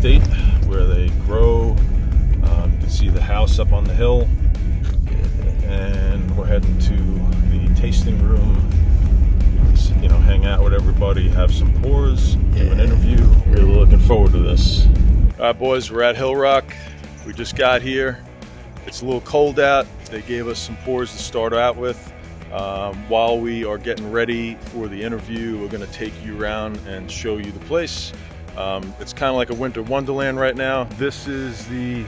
Estate, where they grow. You can see the house up on the hill, and we're heading to the tasting room. You know, hang out with everybody, have some pours, do an interview. Really looking forward to this. All right, boys, we're at Hillrock. We just got here. It's a little cold out. They gave us some pours to start out with. While we are getting ready for the interview, we're going to take you around and show you the place. It's kind of like a winter wonderland right now. This is the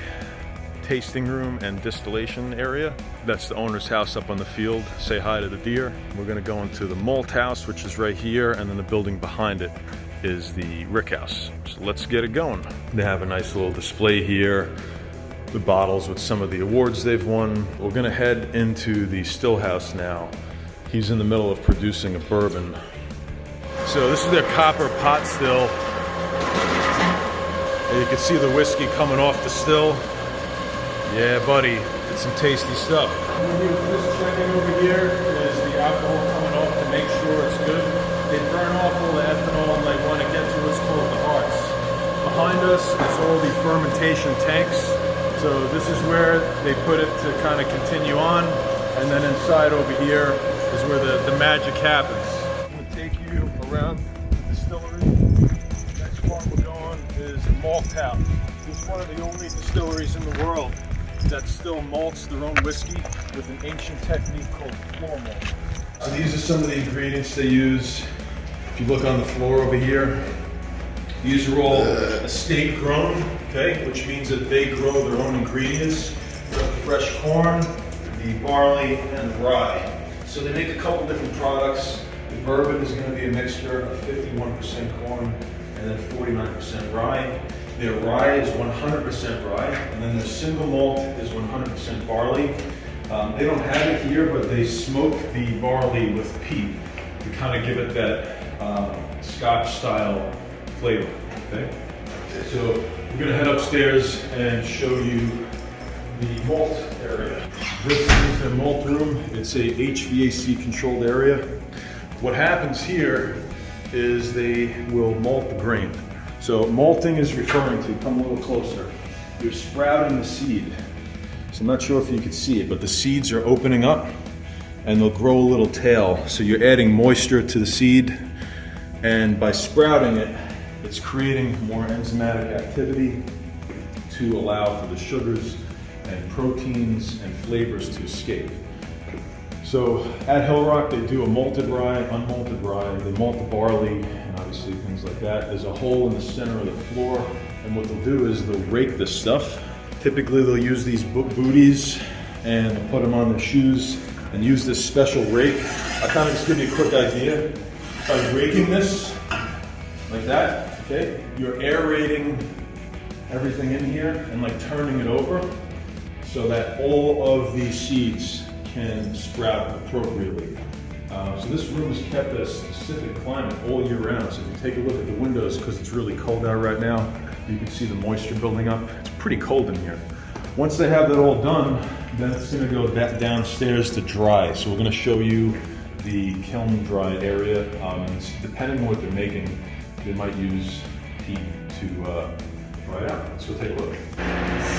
tasting room and distillation area. That's the owner's house up on the field. Say hi to the deer. We're going to go into the malt house, which is right here, and then the building behind it is the rick house. So let's get it going. They have a nice little display here, the bottles with some of the awards they've won. We're going to head into the still house now. He's in the middle of producing a bourbon. So this is their copper pot still. And you can see the whiskey coming off the still. Yeah, buddy, it's some tasty stuff. This checking over here is the alcohol coming off to make sure it's good. They burn off all the ethanol and they want to get to what's called the hearts. Behind us is all the fermentation tanks. So this is where they put it to kind of continue on. And then inside over here is where the magic happens. I'm going to take you around the distillery. Next part we're going is the malt house. It's one of the only distilleries in the world that still malts their own whiskey with an ancient technique called floor malt. So these are some of the ingredients they use. If you look on the floor over here, these are all estate grown, okay, which means that they grow their own ingredients, the fresh corn, the barley, and the rye. So they make a couple different products. The bourbon is going to be a mixture of 51% corn and then 49% rye. Their rye is 100% rye, and then their single malt is 100% barley. They don't have it here, but they smoke the barley with peat to kind of give it that Scotch-style flavor. Okay, so we're going to head upstairs and show you the malt area. This is the malt room. It's a HVAC-controlled area. What happens here is they will malt the grain. So malting is referring to, come a little closer, you're sprouting the seed. So I'm not sure if you can see it, but the seeds are opening up and they'll grow a little tail. So you're adding moisture to the seed, and by sprouting it, it's creating more enzymatic activity to allow for the sugars and proteins and flavors to escape. So at Hillrock, they do a malted rye, unmalted rye, they malt the barley, and obviously things like that. There's a hole in the center of the floor, and what they'll do is they'll rake this stuff. Typically they'll use these booties and put them on their shoes and use this special rake. I'll kind of just give you a quick idea. By raking this, like that, okay, you're aerating everything in here and like turning it over so that all of these seeds can sprout appropriately. So this room is kept at a specific climate all year round. So if you take a look at the windows, because it's really cold out right now, you can see the moisture building up. It's pretty cold in here. Once they have that all done, then it's going to go downstairs to dry. So we're going to show you the kiln dry area. Depending on what they're making, they might use heat to dry it out. Let's go take a look.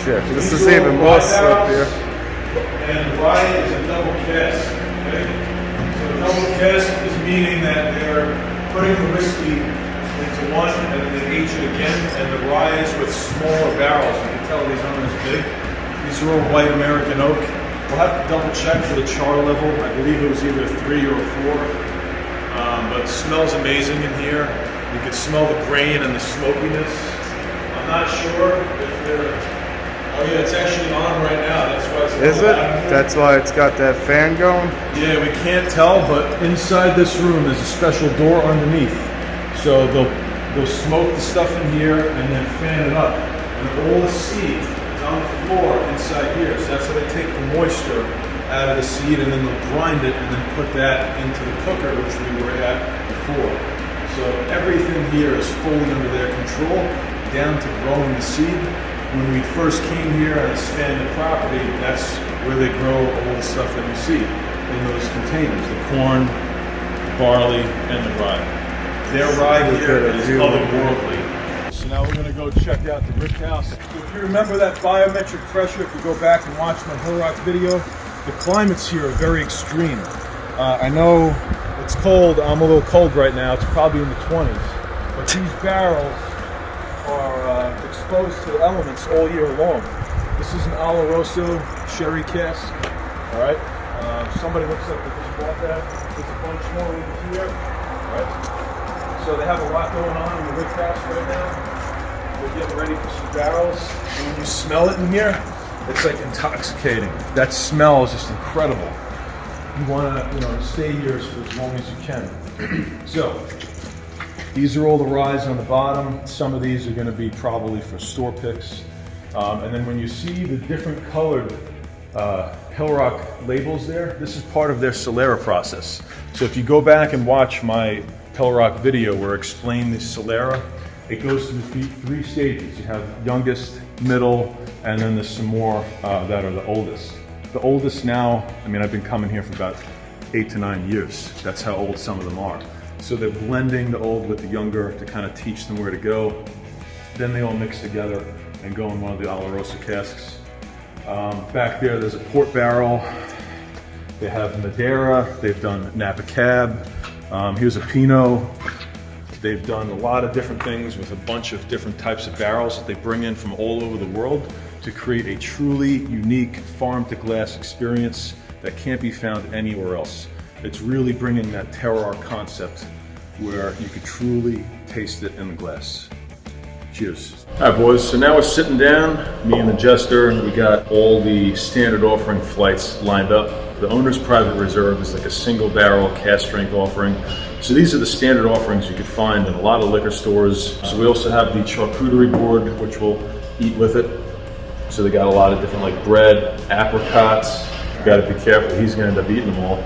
Shit, this is even more up here. And rye is a double cask, okay? So a double cask is meaning that they're putting the whiskey into one and then they age it again, and the rye is with smaller barrels. You can tell these aren't as big. These are all white American oak. We'll have to double check for the char level. I believe it was either 3 or 4. But it smells amazing in here. You can smell the grain and the smokiness. I'm not sure if they're... Oh yeah, it's actually on right now. That's why it's Is it? That's why it's got that fan going? Yeah, we can't tell, but inside this room there's a special door underneath. So they'll smoke the stuff in here and then fan it up. And all the seed is on the floor inside here. So that's how they take the moisture out of the seed, and then they'll grind it and then put that into the cooker, which we were at before. So everything here is fully under their control, down to growing the seed. When we first came here and expanded the property, that's where they grow all the stuff that we see in those containers, the corn, the barley, and the rye. Their rye here is otherworldly. so now we're gonna go check out the rick house. If you remember that biometric pressure, if you go back and watch my Hillrock video, the climates here are very extreme. I know it's cold, I'm a little cold right now, it's probably in the 20s, but these barrels are exposed to the elements all year long. This is an Oloroso sherry cask, all right? Somebody looks like they just bought that. There's a bunch more over here, all right? So they have a lot going on in the rick house right now. They're getting ready for some barrels. And when you smell it in here, it's like intoxicating. That smell is just incredible. You want to, stay here for as long as you can. So these are all the ryes on the bottom. Some of these are going to be probably for store picks. And then when you see the different colored Hillrock labels there, this is part of their Solera process. So if you go back and watch my Hillrock video where I explain the Solera, it goes through three stages. You have youngest, middle, and then there's some more that are the oldest. The oldest now, I've been coming here for about 8 to 9 years. That's how old some of them are. So they're blending the old with the younger to kind of teach them where to go. Then they all mix together and go in one of the Oloroso casks. Back there's a port barrel. They have Madeira. They've done Napa Cab. Here's a Pinot. They've done a lot of different things with a bunch of different types of barrels that they bring in from all over the world to create a truly unique farm-to-glass experience that can't be found anywhere else. It's really bringing that terroir concept where you could truly taste it in the glass. Cheers. All right, boys, so now we're sitting down, me and the jester, and we got all the standard offering flights lined up. The owner's private reserve is like a single barrel cask strength offering. So these are the standard offerings you could find in a lot of liquor stores. So we also have the charcuterie board, which we'll eat with it. So they got a lot of different like bread, apricots. You gotta be careful, he's gonna end up eating them all.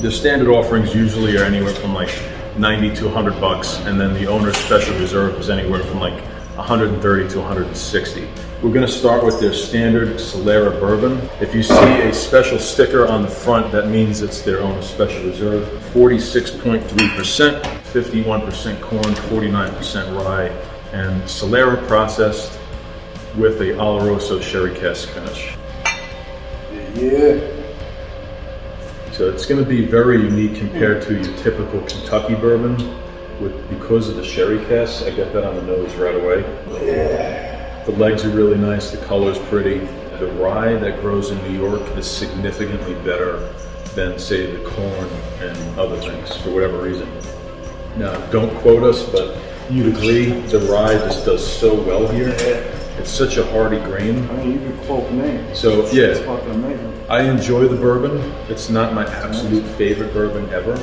The standard offerings usually are anywhere from like 90 to 100 bucks, and then the owner's special reserve is anywhere from like 130 to 160. We're gonna start with their standard Solera bourbon. If you see a special sticker on the front, that means it's their own special reserve. 46.3%, 51% corn, 49% rye, and Solera processed with a Oloroso sherry cask finish. Yeah. So it's gonna be very unique compared to your typical Kentucky bourbon. Because of the sherry cask, I get that on the nose right away. Yeah. The legs are really nice, the color's pretty. The rye that grows in New York is significantly better than, say, the corn and other things, for whatever reason. Now, don't quote us, but you'd agree the rye just does so well here. It's such a hardy grain. You can quote me. So, yeah. It's fucking amazing. I enjoy the bourbon. It's not my absolute favorite bourbon ever.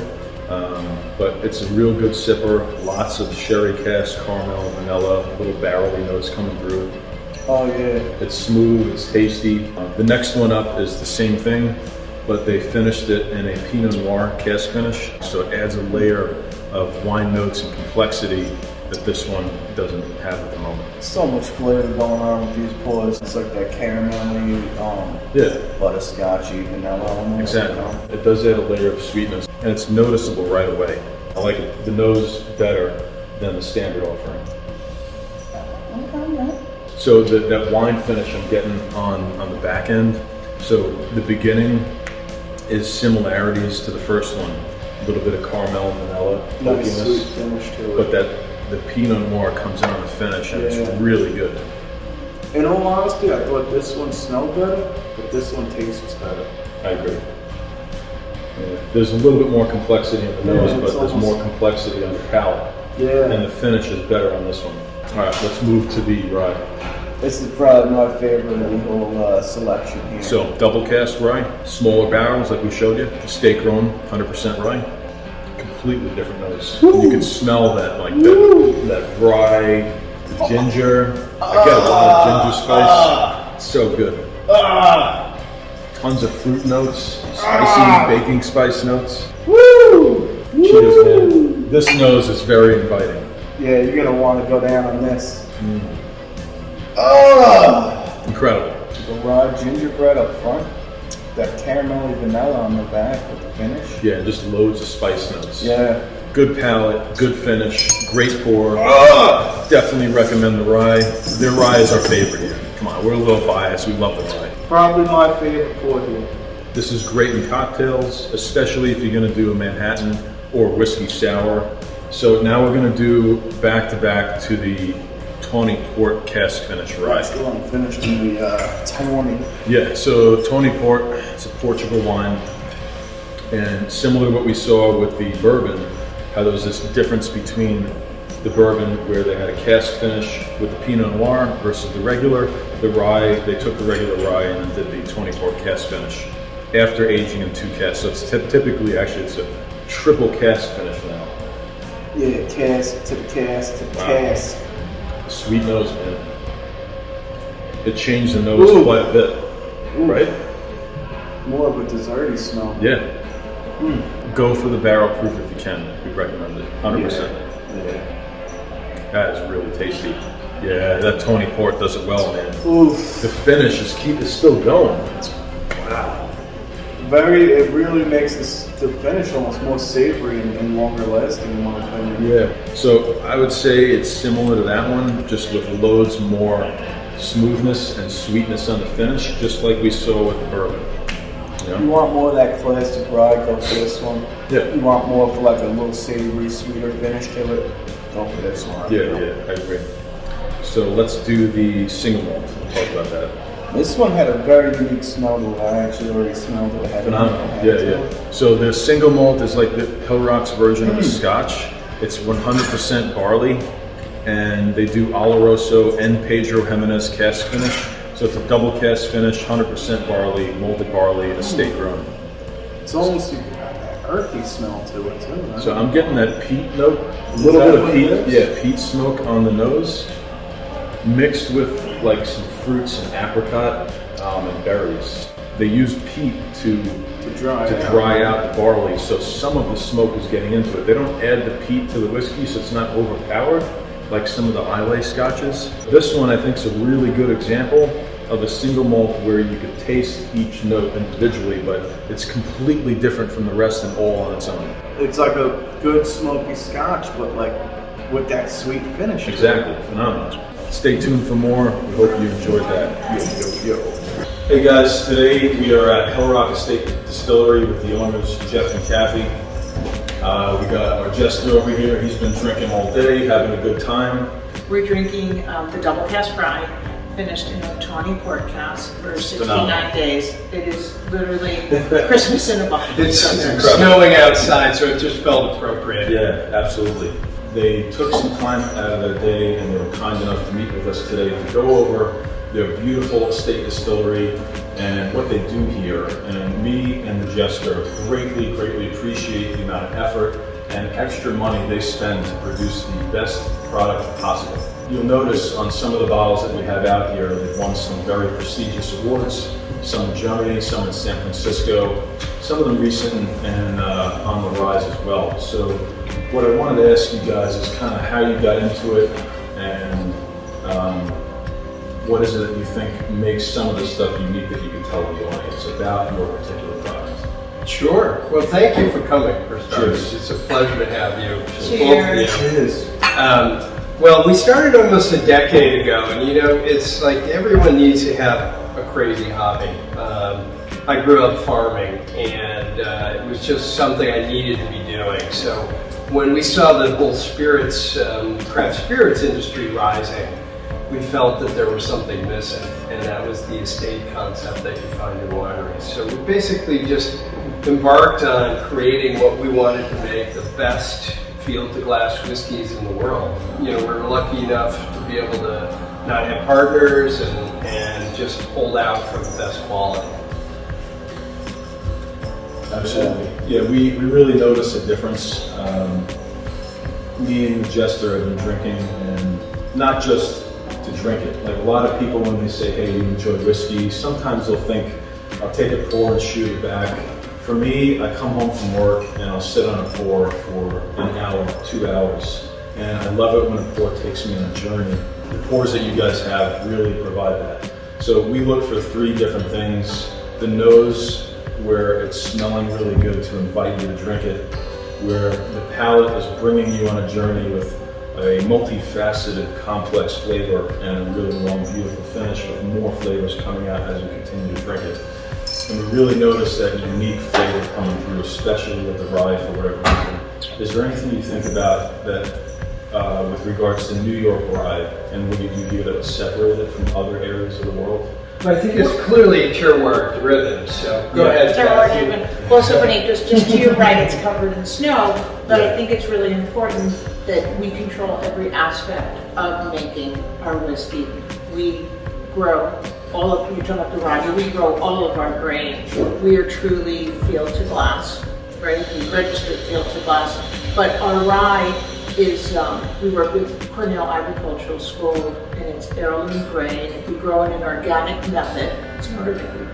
But it's a real good sipper, lots of sherry cask, caramel, vanilla, little barrely notes coming through. Oh yeah. It's smooth, it's tasty. The next one up is the same thing, but they finished it in a Pinot Noir cask finish, so it adds a layer of wine notes and complexity that this one doesn't have at the moment. So much flavor going on with these pours. It's like that caramelly, butterscotchy vanilla almost. Exactly. It does add a layer of sweetness, and it's noticeable right away. I like the nose better than the standard offering. So that wine finish I'm getting on the back end. So the beginning is similarities to the first one. A little bit of caramel and vanilla Nice sweet funkiness, finish to but it. the Pinot Noir comes in on the finish, and it's really good. In all honesty, I thought this one smelled better, but this one tastes better. I agree. Yeah. There's a little bit more complexity in the nose, but there's more complexity on the palate. Yeah. And the finish is better on this one. All right, let's move to the rye. This is probably my favorite of the whole selection here. So, double cask rye, smaller barrels like we showed you, estate grown, 100% rye. Completely different nose. You can smell that, like that rye, the ginger. I get a lot of ginger spice. It's so good. Tons of fruit notes, spicy baking spice notes. Woo! Cheers, man. This nose is very inviting. Yeah, you're gonna want to go down on this. Incredible. The raw gingerbread up front, that caramelly vanilla on the back with the finish. Yeah, just loads of spice notes. Yeah. good palate, good finish, great pour. Definitely recommend the rye. Their rye is our favorite here. Come on, we're a little biased. We love the rye. Probably my favorite pour here. This is great in cocktails, especially if you're going to do a Manhattan or whiskey sour. So now we're going to do back to the Tawny Port cask finish rye. Let's go and finish in the Tawny. Yeah, so Tawny Port, it's a Portugal wine. And similar to what we saw with the bourbon, how there was this difference between the bourbon where they had a cask finish with the Pinot Noir versus the regular. The rye, they took the regular rye and then did the Tawny Port cask finish after aging in 2 casks. So it's typically, actually, it's a triple cask finish now. Yeah, cask to cask to cask. Sweet nose, man. It changed the nose quite a bit, right? More of a desserty smell. Yeah. Go for the barrel proof if you can. We recommend it, 100%. Yeah. That is really tasty. Yeah, that Tawny Port does it well, man. Oof. The finish is still going. Wow. It really makes the finish almost more savory and longer lasting in my opinion. Yeah. So I would say it's similar to that one, just with loads more smoothness and sweetness on the finish, just like we saw with the bourbon. You want more of that classic rye, go for this one. Yeah. You want more for like a little savory, sweeter finish to it, go for this one. Yeah, I agree. So let's do the single malt. We'll talk about that. This one had a very unique smell to it. I actually already smelled it. Phenomenal. Yeah. So the single malt is like the Hillrock's version of a Scotch. It's 100% barley, and they do Oloroso and Pedro Jimenez cask finish. So it's a double cask finish, 100% barley, malted barley, estate grown. It's almost got that earthy smell to it too. Right? So I'm getting that peat note, a little bit of peat, peat smoke on the nose, mixed with like some fruits and apricot and berries. They use peat to dry out the barley, so some of the smoke is getting into it. They don't add the peat to the whiskey, so it's not overpowered like some of the Islay scotches. This one I think is a really good example of a single malt where you could taste each note individually, but it's completely different from the rest and all on its own. It's like a good smoky scotch, but like with that sweet finish. Exactly, phenomenal. Stay tuned for more. We hope you enjoyed that. Yo. Hey guys, today we are at Hillrock Estate Distillery with the owners Jeff and Kathy. We got our jester over here. He's been drinking all day, having a good time. We're drinking the double cask rye, finished in a Tawny Port cask for 69 days. It is literally Christmas in a bucket. It's snowing outside, so it just felt appropriate. Yeah, absolutely. They took some time out of their day and they were kind enough to meet with us today to go over their beautiful estate distillery and what they do here. And me and the jester greatly appreciate the amount of effort and extra money they spend to produce the best product possible. You'll notice on some of the bottles that we have out here, they've won some very prestigious awards, some in Germany, some in San Francisco, some of them recent and on the rise as well. So what I wanted to ask you guys is kind of how you got into it and what is it that you think makes some of the stuff unique that you can tell the audience about your particular product? Sure. Well, thank you for coming, for starters. Cheers. It's a pleasure to have you. Cheers. Cheers. Well, we started almost a decade ago, and it's like everyone needs to have a crazy hobby. I grew up farming, and it was just something I needed to be doing. So when we saw the whole craft spirits industry rising, we felt that there was something missing, and that was the estate concept that you find in wineries. So we basically just embarked on creating what we wanted to make the best field to glass whiskeys in the world. We're lucky enough to be able to not have partners and just hold out for the best quality. Absolutely. Yeah, we really notice a difference. Me and the jester have been drinking, and not just to drink it. Like a lot of people, when they say, hey, you enjoy whiskey, sometimes they'll think, I'll take a pour and shoot it back. For me, I come home from work and I'll sit on a pour for an hour, 2 hours. And I love it when a pour takes me on a journey. The pours that you guys have really provide that. So we look for 3 different things. The nose, where it's smelling really good to invite you to drink it. where the palate is bringing you on a journey with a multifaceted, complex flavor and a really long, beautiful finish with more flavors coming out as you continue to drink it. And we really notice that unique flavor coming through, especially with the rye for whatever reason. Is there anything you think about that with regards to New York rye and what you do here that would separate it from other areas of the world? I think it's clearly terroir driven, so go ahead. Terroir Kathy. driven. Well, so funny, just to your right, it's covered in snow, but I think it's really important that we control every aspect of making our whiskey. We grow all of, you're talking about the rye, we grow all of our grain. We are truly field to glass, right? We register field to glass, but our rye is, we work with Cornell Agricultural School, and it's heirloom grain. We grow in an organic method. It's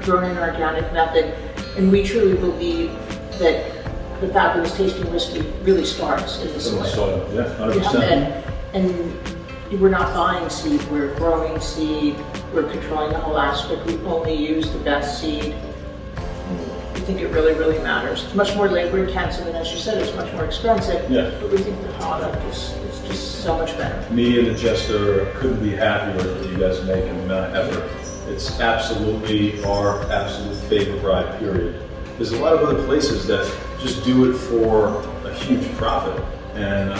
grown in an organic method, and we truly believe that the fabulous tasting whiskey really starts in the soil. Yeah, 100%. And we're not buying seed, we're growing seed, we're controlling the whole aspect. We only use the best seed. We think it really, really matters. It's much more labor intensive, and as you said, it's much more expensive. Yeah. But we think the product is just so much better. Me and the Jester couldn't be happier with what you guys make and the amount of effort. It's absolutely our absolute favorite rye, period. There's a lot of other places that just do it for a huge profit. And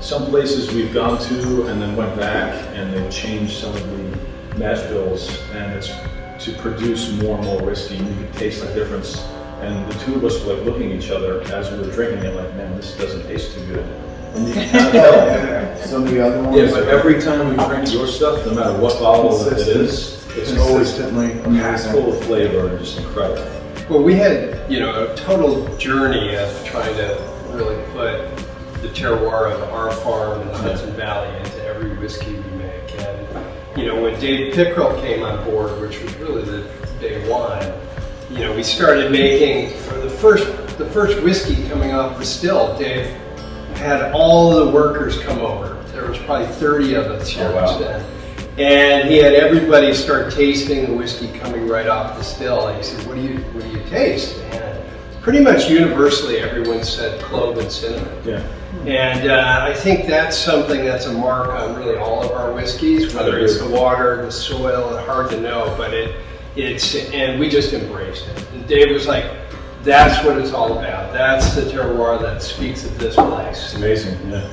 some places we've gone to and then went back and they've changed some of the mash bills, and it's to produce more and more whiskey. You could taste the difference. And the two of us were like looking at each other as we were drinking it, like, man, this doesn't taste too good. And you can tell. Some of the other ones. Yeah, but every time we drink your stuff, no matter what bottle it is, it's always consistently packed amazing. full of flavor and just incredible. Well, we had, a total journey of trying to really put the terroir of our farm in the Hudson Valley into every whiskey we make. And, when Dave Pickrell came on board, which was really the day one, we started making, for the first whiskey coming off the still, Dave had all the workers come over. There was probably 30 of us here then. And he had everybody start tasting the whiskey coming right off the still. And he said, what do you taste? And pretty much universally, everyone said clove and cinnamon. Yeah. And I think that's something that's a mark on really all of our whiskeys, whether it's the water, the soil, it's hard to know, but and we just embraced it. And Dave was like, that's what it's all about. That's the terroir that speaks of this place. It's amazing, yeah.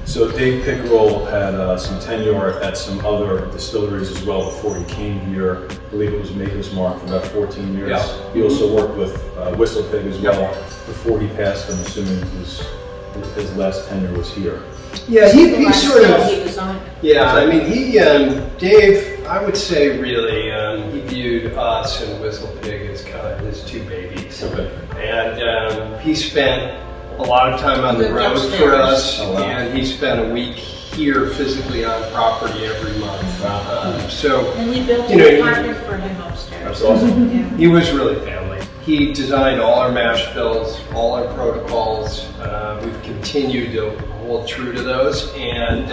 So Dave Pickrell had some tenure at some other distilleries as well before he came here. I believe it was Maker's Mark for about 14 years. Yeah. He also worked with Whistle Pig as well before he passed. I'm assuming his last tenure was here. Yeah, he sort of. He designed. Yeah, I mean, Dave, I would say really, he viewed us and Whistle Pig as kind of his two babies. Okay. And he spent a lot of time on the road for us, and he spent a week here physically on property every month. And we built an apartment for him upstairs. That's awesome. Yeah. He was really family. He designed all our mash bills, all our protocols. We've continued to hold true to those, and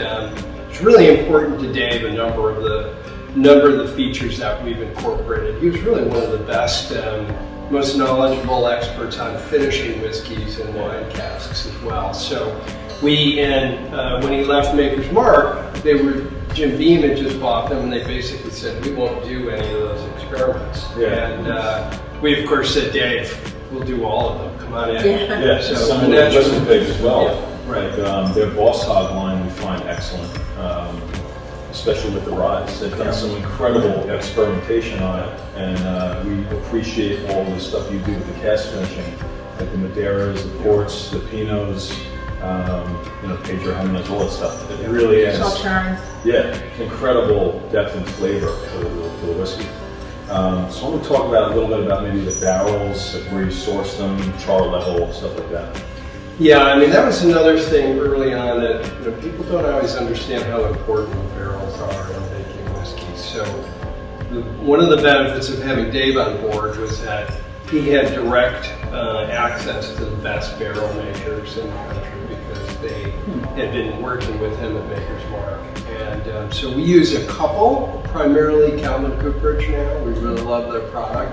it's really important to Dave a number of the features that we've incorporated. He was really one of the best, most knowledgeable experts on finishing whiskeys and wine casks as well. So when he left Maker's Mark, Jim Beam had just bought them, and they basically said, we won't do any of those experiments. Yeah. And we of course said, Dave, we'll do all of them. Come on in. Yeah, so some of the Whistle Pig as well. Yeah. Right. Their Boss Hog line we find excellent, especially with the ryes. They've done some incredible experimentation on it, and we appreciate all the stuff you do with the cask finishing, like the Madeiras, the ports, the Pinots, Pedro Jimenez, all that stuff. It really is. Incredible depth and flavor to the whiskey. So I want to talk about a little bit about maybe the barrels, like where you source them, char level, stuff like that. Yeah, I mean, that was another thing early on that people don't always understand how important the barrels are in making whiskey. So one of the benefits of having Dave on board was that he had direct access to the best barrel makers in the country because they had been working with him at Maker's Mark. And so we use a couple, primarily Calvin Cooperage now. We really love their product.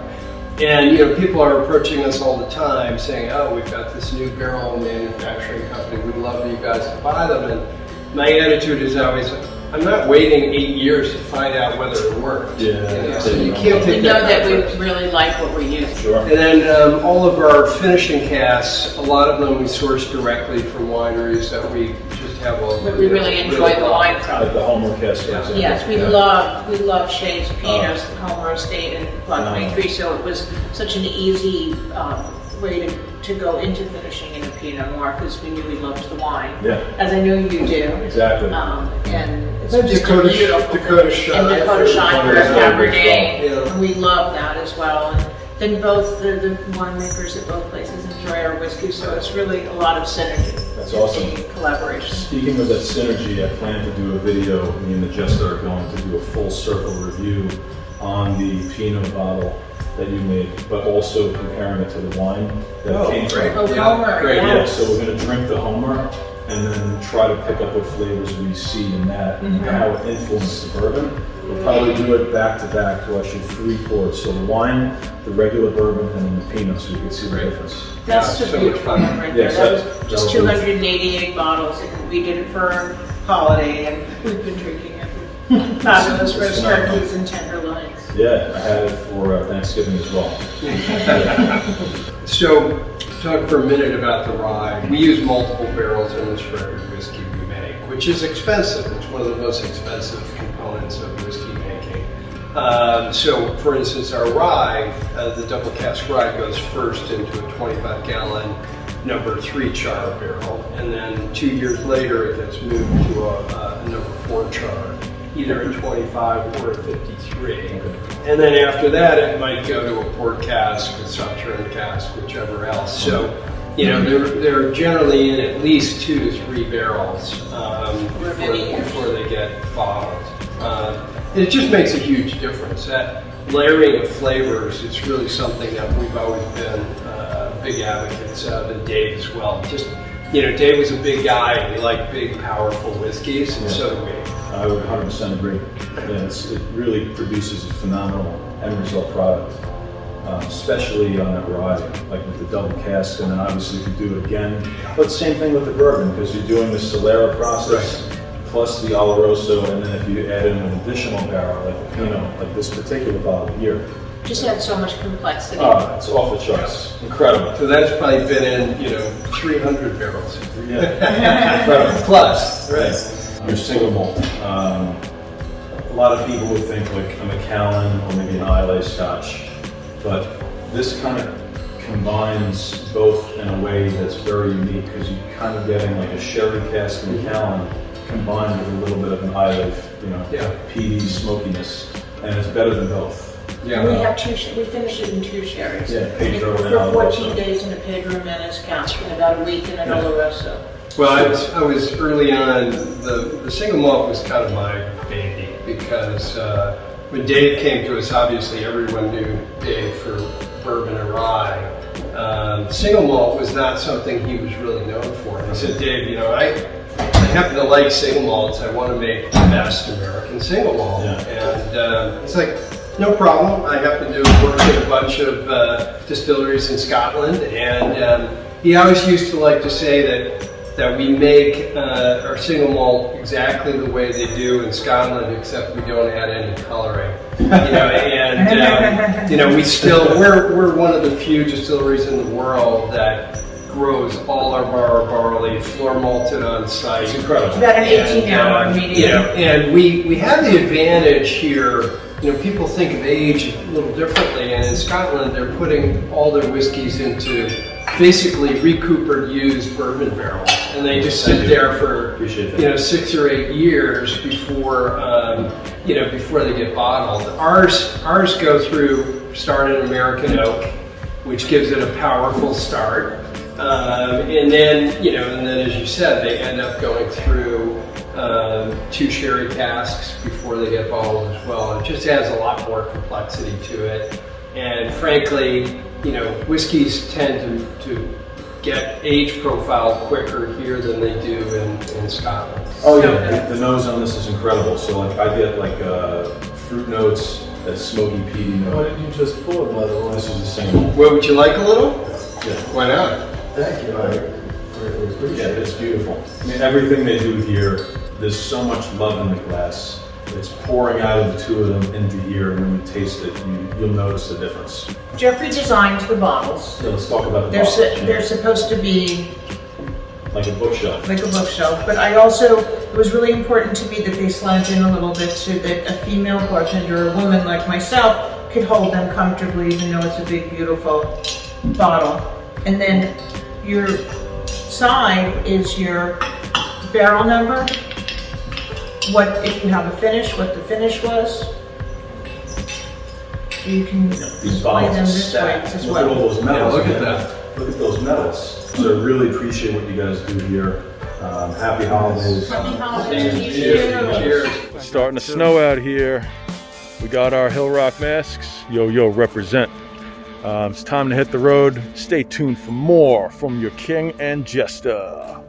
And people are approaching us all the time saying, "Oh, we've got this new barrel manufacturing company. We'd love for you guys to buy them." And my attitude is always, I'm not waiting 8 years to find out whether it worked. Yeah. So you can't take We know that we backwards. really like what we're using. Sure. And then all of our finishing casks, a lot of them we source directly from wineries that we just have a. But we really enjoy the wine Like from. the Homer cast, for Yeah. example. Yes, we Yeah. love Shay's Pinots, Homer Estate and Block 23, so it was such an easy way to go into finishing in a Pinot Noir because we knew we loved the wine. Yeah. As I know you do. Exactly. And it's That's just Dakota- a beautiful Dakota finish. Shine And Dakota for Shine for Dakota Shine Cabernet. as well. Yeah. And we love that as well. And then both the winemakers at both places enjoy our whiskey, so it's really a lot of synergy. That's awesome. And collaboration. Speaking of that synergy, I plan to do a video. Me and the Jester are going to do a full circle review on the Pinot bottle that you made, but also comparing it to the wine that it came great. from. Oh, Homer, great. Yeah, yes. so we're going to drink the Homer and then try to pick up what flavors we see in that and how it influenced the bourbon. We'll probably do it back to back, well, actually 3 pours. So the wine, the regular bourbon, and then the Pinot, so you can see the difference. That's Yeah, a so beautiful much one right Yes, there. That that- was just that was- 288 bottles, and we did it for holiday, and we've been drinking it. Fabulous roast phenomenal. turkeys and tenderloins. Yeah, I had it for Thanksgiving as well. So, talk for a minute about the rye. We use multiple barrels in this for every whiskey we make, which is expensive. It's one of the most expensive components of whiskey making. So, for instance, our rye, the double cask rye, goes first into a 25-gallon number 3 char barrel, and then 2 years later it gets moved to a number 4 char, either a 25 or a 53. And then after that, it might go to a port cask, a Sauternes cask, whichever else. So, they're generally in at least 2 to 3 barrels before they get bottled. It just makes a huge difference. That layering of flavors, it's really something that we've always been big advocates of, and Dave as well. Just, Dave was a big guy, and he liked big, powerful whiskeys, and so do we. I would 100% agree. Yeah, it really produces a phenomenal end result product, especially on that rye, like with the double cask, and then obviously if you do it again. But same thing with the bourbon, because you're doing the Solera process, plus the Oloroso, and then if you add in an additional barrel, like the Pinot, like this particular bottle here, Just had so much complexity. it's off the charts. Incredible. So that's probably been in, 300 barrels. Yeah. Incredible. Plus, Right. Your single malt. A lot of people would think like a Macallan or maybe an Islay Scotch, but this kind of combines both in a way that's very unique because you're kind of getting like a sherry cask Macallan combined with a little bit of an Islay, peaty smokiness, and it's better than both. Yeah. We have we finish it in 2 sherries. Yeah, Pedro and For 14 Oloroso. days in a Pedro Menace cask and about a week in an Oloroso. Well, I was early on, the single malt was kind of my baby because when Dave came to us, obviously everyone knew Dave for bourbon and rye. Single malt was not something he was really known for. And he said, Dave, I happen to like single malts. I want to make the best American single malt. Yeah. And he's like, no problem. I happen to work at a bunch of distilleries in Scotland, and he always used to like to say that we make our single malt exactly the way they do in Scotland, except we don't add any coloring. We're one of the few distilleries in the world that grows all our barley, floor malted on site. It's incredible. About an 18-hour medium. And we have the advantage here. People think of age a little differently, and in Scotland, they're putting all their whiskeys into basically recoopered used bourbon barrels, and they just sit there for Appreciate that. 6 or 8 years before before they get bottled. Ours start in American oak, which gives it a powerful start, and then as you said, they end up going through 2 sherry casks before they get bottled as well. It just adds a lot more complexity to it. And frankly, whiskeys tend to get age profile quicker here than they do in Scotland. Oh yeah, the nose on this is incredible. So like I get like fruit notes, that smoky, peaty Why note. didn't you just pull it, by the way? This is the same one. Well, would you like a little? Yeah. Why not? Thank you, I greatly Yeah, appreciate it. it's beautiful. I mean, everything they do here, there's so much love in the glass. It's pouring out of the two of them into here, and when you taste it, you'll notice the difference. Jeffrey designed the bottles. So let's talk about the They're, bottles. they're supposed to be Like a bookshelf. like a bookshelf, but I also, it was really important to me that they slant in a little bit so that a female bartender or a woman like myself could hold them comfortably, even though it's a big, beautiful bottle. And then your side is your barrel number, what, if you have a finish, what the finish was. You can These display bottles them are this way stacked. as Look at all well. those medals. Yeah, look at man. that. Look at those medals. So I really appreciate what you guys do here. Happy holidays. Happy holidays to you. Cheers. It's starting to snow out here. We got our Hillrock masks. Yo, represent. It's time to hit the road. Stay tuned for more from your King and Jester.